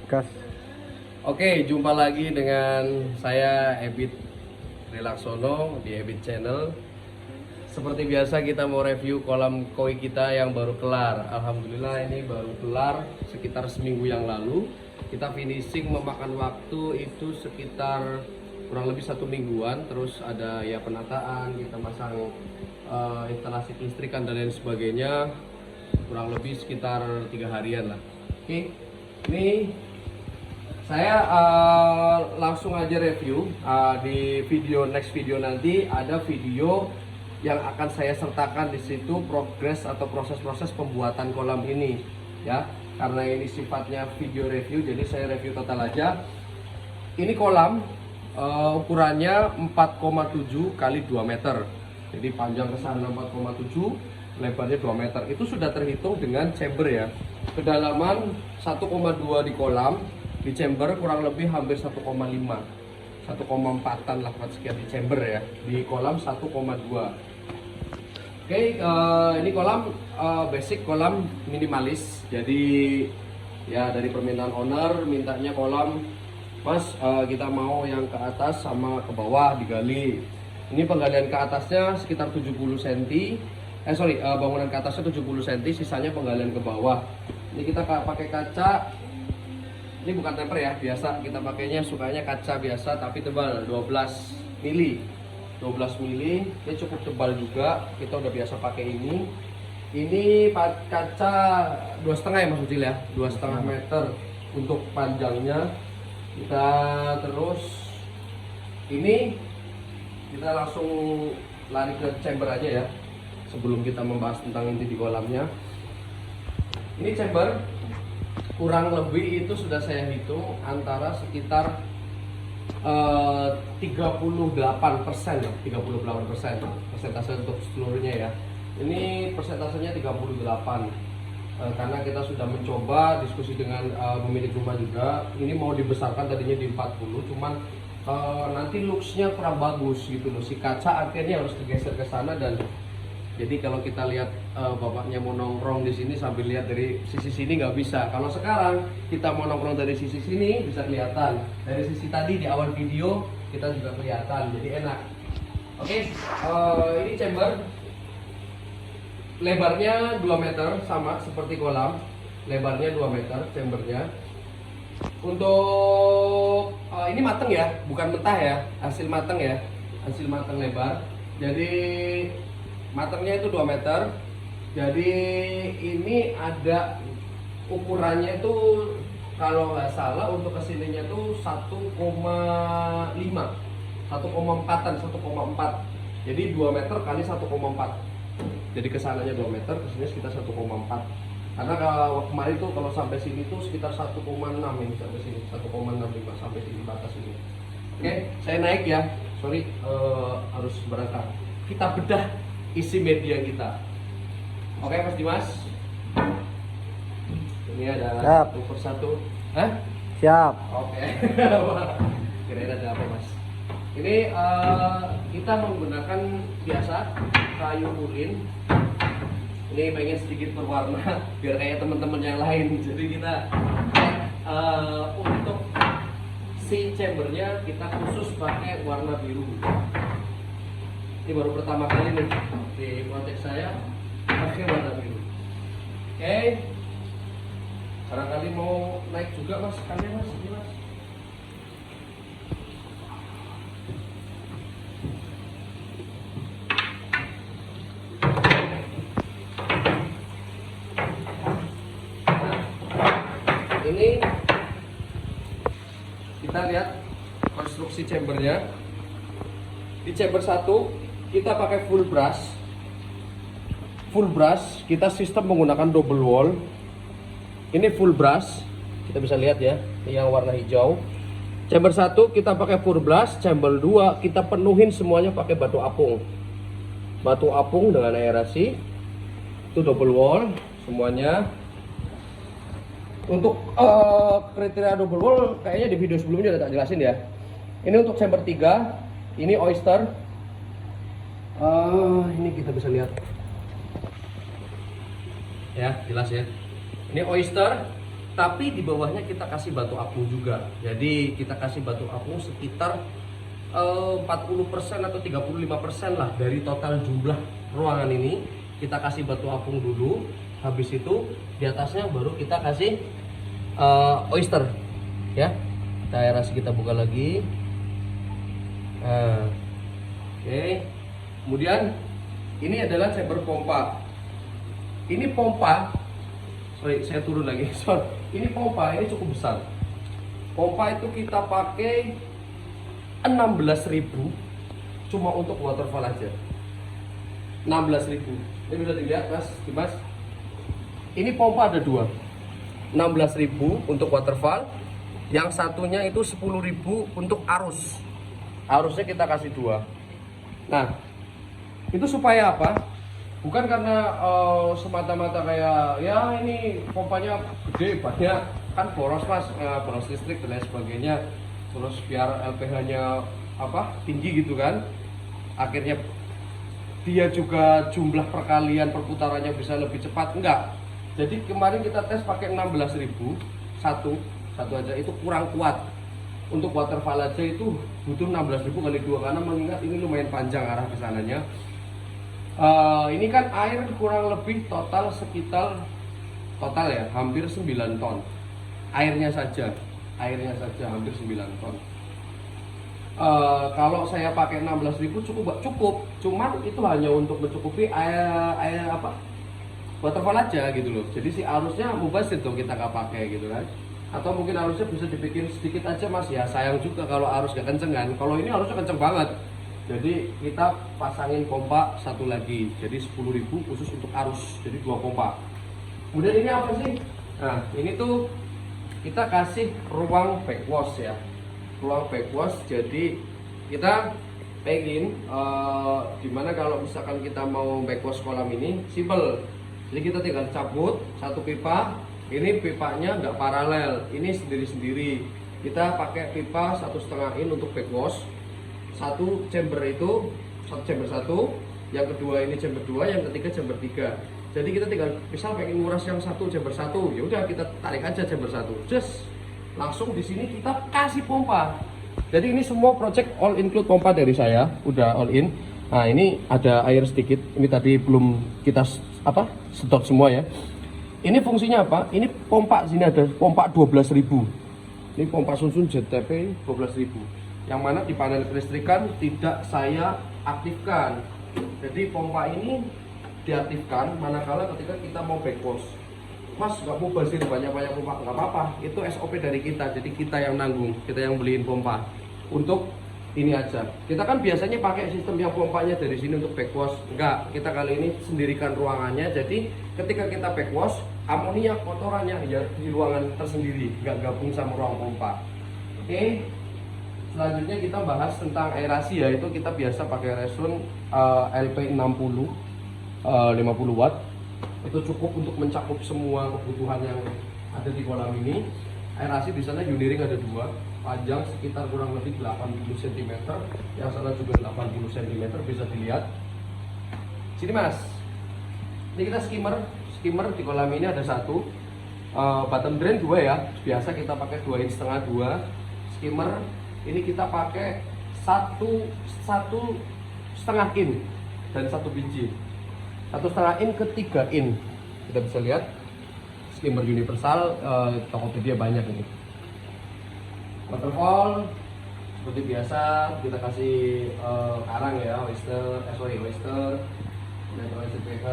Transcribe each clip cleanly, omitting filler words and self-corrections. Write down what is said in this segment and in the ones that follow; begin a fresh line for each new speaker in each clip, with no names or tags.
Gas.
Oke, jumpa lagi dengan saya Ebit Relaksono di Ebit Channel. Seperti biasa kita mau review kolam koi kita yang baru kelar. Alhamdulillah ini baru kelar sekitar seminggu yang lalu. Kita finishing memakan waktu itu sekitar kurang lebih 1 mingguan. Terus ada ya penataan, kita masang instalasi listrikan dan lain sebagainya. Kurang lebih sekitar 3 harian lah. Oke, ini saya langsung aja review. Di next video nanti ada video yang akan saya sertakan di situ progres atau proses-proses pembuatan kolam ini ya. Karena ini sifatnya video review, jadi saya review total aja. Ini kolam ukurannya 4,7 kali 2 meter. Jadi panjang ke sana 4,7, lebarnya 2 meter. Itu sudah terhitung dengan chamber ya. Kedalaman 1,2 di kolam, di chamber kurang lebih hampir 1,5, 1,4an lah sekian di chamber ya. Di kolam 1,2. Oke, ini kolam basic kolam minimalis. Jadi ya dari permintaan owner mintanya kolam, Mas, kita mau yang ke atas sama ke bawah digali. Ini penggalian ke atasnya sekitar 70 cm. Bangunan ke atasnya 70 cm, sisanya penggalian ke bawah. Ini kita pakai kaca. Ini bukan temper ya, biasa kita pakainya sukanya kaca biasa tapi tebal 12 mili. 12 mili, ini cukup tebal juga. Kita udah biasa pakai ini. Ini kaca 2,5 ya Mas Ucil ya, 2,5 meter untuk panjangnya. Kita terus ini kita langsung lari ke chamber aja ya. Sebelum kita membahas tentang inti di kolamnya. Ini chamber kurang lebih itu sudah saya hitung antara sekitar 38% ya, 38% persentase untuk seluruhnya ya. Ini persentasenya 38 karena kita sudah mencoba diskusi dengan pemilik rumah juga. Ini mau dibesarkan tadinya di 40, cuman nanti looksnya kurang bagus gitu loh. Si kaca akhirnya harus digeser ke sana, dan jadi kalau kita lihat bapaknya mau nongkrong di sini sambil lihat dari sisi sini nggak bisa. Kalau sekarang kita mau nongkrong dari sisi sini bisa kelihatan. Dari sisi tadi di awal video kita juga kelihatan, jadi enak. Oke, ini chamber lebarnya 2 meter sama seperti kolam. Lebarnya 2 meter chambernya. Untuk ini mateng ya, bukan mentah ya, hasil mateng ya, hasil mateng lebar. Jadi matangnya itu 2 meter. Jadi ini ada ukurannya itu kalau nggak salah untuk kesininya tuh 1,5, 1,4an, 1,4. Jadi 2 meter kali 1,4. Jadi kesananya 2 meter, kesini sekitar 1,4. Karena kalau kemarin tuh kalau sampai sini tuh sekitar 1,6 ini sampai sini, 1,65 sampai sini batas ini. Oke, saya naik ya. Sorry, harus berangkat. Kita bedah isi media kita. Oke Mas Dimas, ini ada satu persatu. Hah?
Siap.
Oke. Kira-kira ada apa Mas? Ini kita menggunakan biasa kayu urin. Ini pengen sedikit berwarna biar kayak teman-teman yang lain. Jadi kita untuk si chambernya kita khusus pakai warna biru. Ini baru pertama kali nih di project saya pakai warna biru. Oke, barangkali mau naik juga Mas, kalian Mas, ini Mas. Ini kita lihat konstruksi chambernya. Di chamber 1 kita pakai full brush. Full brush, kita sistem menggunakan double wall. Ini full brush, kita bisa lihat ya, ini yang warna hijau. Chamber 1 kita pakai full brush, chamber 2 kita penuhin semuanya pakai batu apung. Batu apung dengan aerasi. Itu double wall semuanya. Untuk kriteria double wall kayaknya di video sebelumnya udah tak jelasin ya. Ini untuk chamber 3, ini oyster. Ini kita bisa lihat ya, jelas ya. Ini oyster Tapi di bawahnya kita kasih batu apung juga. Jadi kita kasih batu apung sekitar 40% atau 35% lah dari total jumlah ruangan ini. Kita kasih batu apung dulu. Habis itu di atasnya baru kita kasih oyster, ya. Kita aerasi, kita buka lagi. Oke. Kemudian ini adalah chamber pompa. Ini pompa, sorry saya turun lagi. Sorry. Ini pompa, ini cukup besar. Pompa itu kita pakai 16.000 cuma untuk waterfall aja. 16.000. Ini bisa dilihat Mas Dimas. Ini pompa ada dua. 16.000 untuk waterfall. Yang satunya itu 10.000 untuk arus. Arusnya kita kasih dua. Nah, itu supaya apa? Bukan karena semata-mata kayak ya ini pompanya gede banyak, kan boros Mas, boros listrik dan lain sebagainya. Terus biar LPH-nya apa tinggi gitu kan. Akhirnya dia juga jumlah perkalian perputarannya bisa lebih cepat. Enggak. Jadi kemarin kita tes pakai 16.000 satu aja, itu kurang kuat. Untuk waterfall aja itu butuh 16.000 kali 2 karena mengingat ini lumayan panjang arah ke sananya. Ini kan air kurang lebih total sekitar ya hampir 9 ton. Airnya saja hampir 9 ton. Kalau saya pakai 16.000 cukup. Cuman itu hanya untuk mencukupi air apa? Waterfall aja gitu loh. Jadi si arusnya mubazir tuh kita nggak pakai gitu kan. Atau mungkin arusnya bisa dibikin sedikit aja Mas, ya sayang juga kalau arus gak kenceng kan. Kalau ini arusnya kenceng banget. Jadi kita pasangin pompa satu lagi. Jadi 10.000 khusus untuk arus. Jadi 2 pompa. Kemudian ini apa sih? Nah, ini tuh kita kasih ruang backwash ya. Ruang backwash. Jadi kita pengen dimana kalau misalkan kita mau backwash kolam ini simple. Jadi kita tinggal cabut satu pipa. Ini pipanya nggak paralel, ini sendiri-sendiri. Kita pakai pipa 1,5 in untuk backwash. Satu chamber itu, chamber 1, yang kedua ini chamber 2, yang ketiga chamber 3. Jadi kita tinggal misal pengen nguras yang satu chamber 1, ya udah kita tarik aja chamber 1. Just langsung di sini kita kasih pompa. Jadi ini semua project all include pompa dari saya, udah all in. Nah, ini ada air sedikit. Ini tadi belum kita sedot semua ya. Ini fungsinya apa? Ini pompa, sini ada pompa 12.000. Ini pompa Sunsun ZTP 12.000. Yang mana di panel kelistrikan tidak saya aktifkan. Jadi pompa ini diaktifkan manakala ketika kita mau backwash. Mas nggak mau basir banyak-banyak pompa, nggak apa-apa. Itu SOP dari kita. Jadi kita yang nanggung, kita yang beliin pompa. Untuk ini aja. Kita kan biasanya pakai sistem yang pompanya dari sini untuk backwash. Enggak, kita kali ini sendirikan ruangannya. Jadi ketika kita backwash, amoniak kotorannya ya di ruangan tersendiri, enggak gabung sama ruang pompa. Oke. Selanjutnya kita bahas tentang aerasi, yaitu kita biasa pakai Resun LP60 50 watt. Itu cukup untuk mencakup semua kebutuhan yang ada di kolam ini. Aerasi di sana Uniring ada 2, panjang sekitar kurang lebih 80 cm, yang sana juga 80 cm, bisa dilihat. Sini Mas. Ini kita skimmer di kolam ini ada 1. Bottom drain 2 ya. Biasa kita pakai 2,5 in 2. Skimmer ini kita pakai 1,5 in dan 1 biji. 1,5 in ke 3 in. Kita bisa lihat skimmer universal, Tokopedia banyak ini. Waterfall seperti biasa kita kasih karang ya, oyster, naturalisasi pH.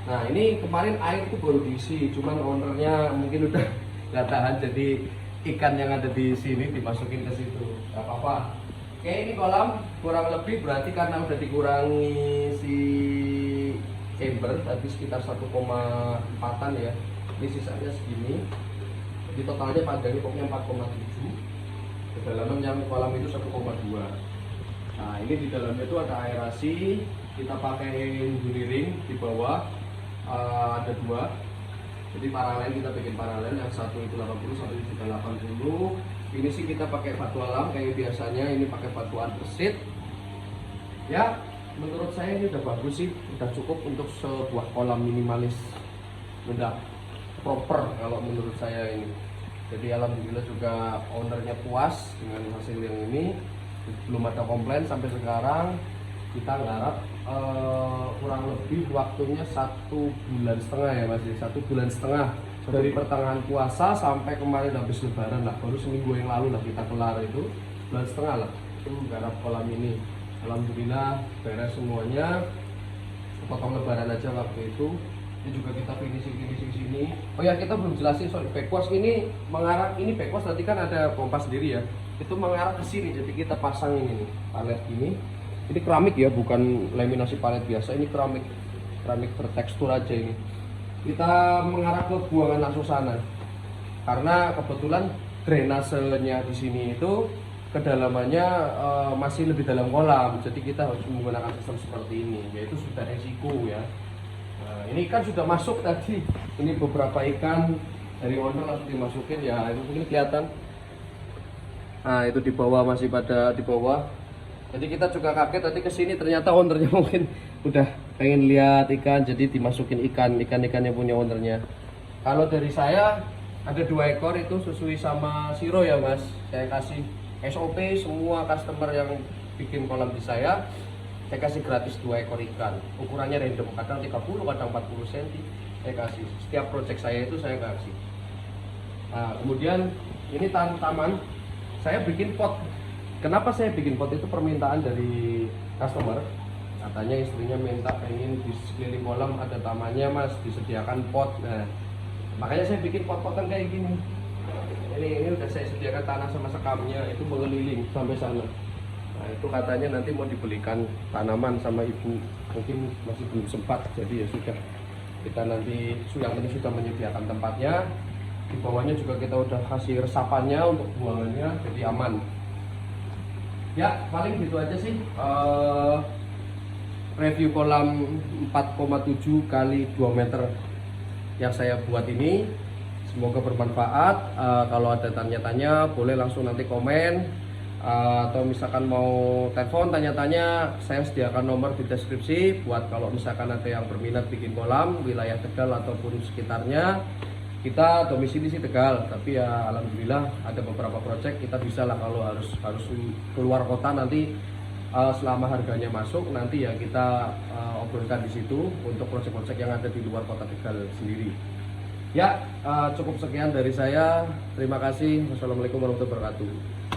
Nah ini kemarin air itu baru diisi, cuman ownernya mungkin udah nggak tahan, jadi ikan yang ada di sini dimasukin ke situ, nggak apa-apa. Oke, ini kolam kurang lebih berarti karena udah dikurangi si chamber tadi sekitar 1,4an ya. Ini sisanya segini. Jadi totalnya panjangnya pokoknya 4,7. Kedalaman yang kolam itu 1,2. Nah, ini di dalamnya itu ada aerasi. Kita pakai Uniring di bawah. Ada 2. Jadi paralel, kita bikin paralel, yang satu itu 80, satu itu juga 80. Ini sih kita pakai batu alam kayak biasanya, ini pakai batu andesit. Ya, menurut saya ini udah bagus sih, udah cukup untuk sebuah kolam minimalis rendah. proper kalau menurut saya ini. Jadi alhamdulillah juga ownernya puas dengan hasil yang ini, belum ada komplain sampai sekarang. Kita ngarap kurang lebih waktunya 1,5 bulan ya Mas, 1,5 bulan dari pertengahan puasa sampai kemarin habis lebaran lah, baru seminggu yang lalu lah kita kelar itu 1,5 bulan lah itu garap kolam ini. Alhamdulillah beres semuanya, potong lebaran aja waktu itu. Ini juga kita finishing sini. Oh ya, kita belum jelasin soal backwash ini mengarah, ini backwash nanti kan ada pompa sendiri ya, itu mengarah ke sini. Jadi kita pasang ini nih, palet ini. Ini keramik ya, bukan laminasi palet biasa, ini keramik bertekstur aja ini. Kita mengarah ke buangan langsung sana, karena kebetulan drainasenya di sini itu kedalamannya masih lebih dalam kolam, jadi kita harus menggunakan sistem seperti ini, yaitu sudah resiko ya. Nah, ini ikan sudah masuk tadi, ini beberapa ikan dari owner langsung dimasukin ya, itu mungkin kelihatan. Nah itu di bawah, masih pada di bawah. Jadi kita juga kaget tadi kesini, ternyata ownernya mungkin udah pengen lihat ikan, jadi dimasukin ikan-ikannya punya ownernya. Kalau dari saya ada 2 ekor itu sesuai sama Siro ya Mas, saya kasih SOP semua customer yang bikin kolam di saya kasih gratis 2 ekor ikan. Ukurannya random, kadang 30, kadang 40 cm saya kasih. Setiap project saya itu saya kasih. Nah, kemudian ini taman saya bikin pot. Kenapa saya bikin pot? Itu permintaan dari customer. Katanya istrinya minta pengen di sekeliling kolam ada tamannya Mas, disediakan pot. Nah, makanya saya bikin pot-potan kayak gini. Ini udah saya sediakan tanah sama sekamnya, itu mengeliling sampai sana. Nah itu katanya nanti mau dibelikan tanaman sama ibu, mungkin masih belum sempat, jadi ya sudah, kita nanti yang ini sudah menyediakan tempatnya. Di bawahnya juga kita udah kasih resapannya untuk buangannya, jadi aman. Ya paling gitu aja sih review kolam 4,7 kali 2 meter yang saya buat ini. Semoga bermanfaat. Kalau ada tanya-tanya boleh langsung nanti komen, atau misalkan mau telepon tanya-tanya, saya sediakan nomor di deskripsi buat kalau misalkan ada yang berminat bikin kolam wilayah Tegal ataupun sekitarnya. Kita domisili sih Tegal, tapi ya alhamdulillah ada beberapa project kita bisa lah. Kalau harus keluar kota nanti selama harganya masuk nanti ya kita obrolkan di situ untuk project-project yang ada di luar kota Tegal sendiri. Ya, cukup sekian dari saya. Terima kasih. Wassalamualaikum warahmatullahi wabarakatuh.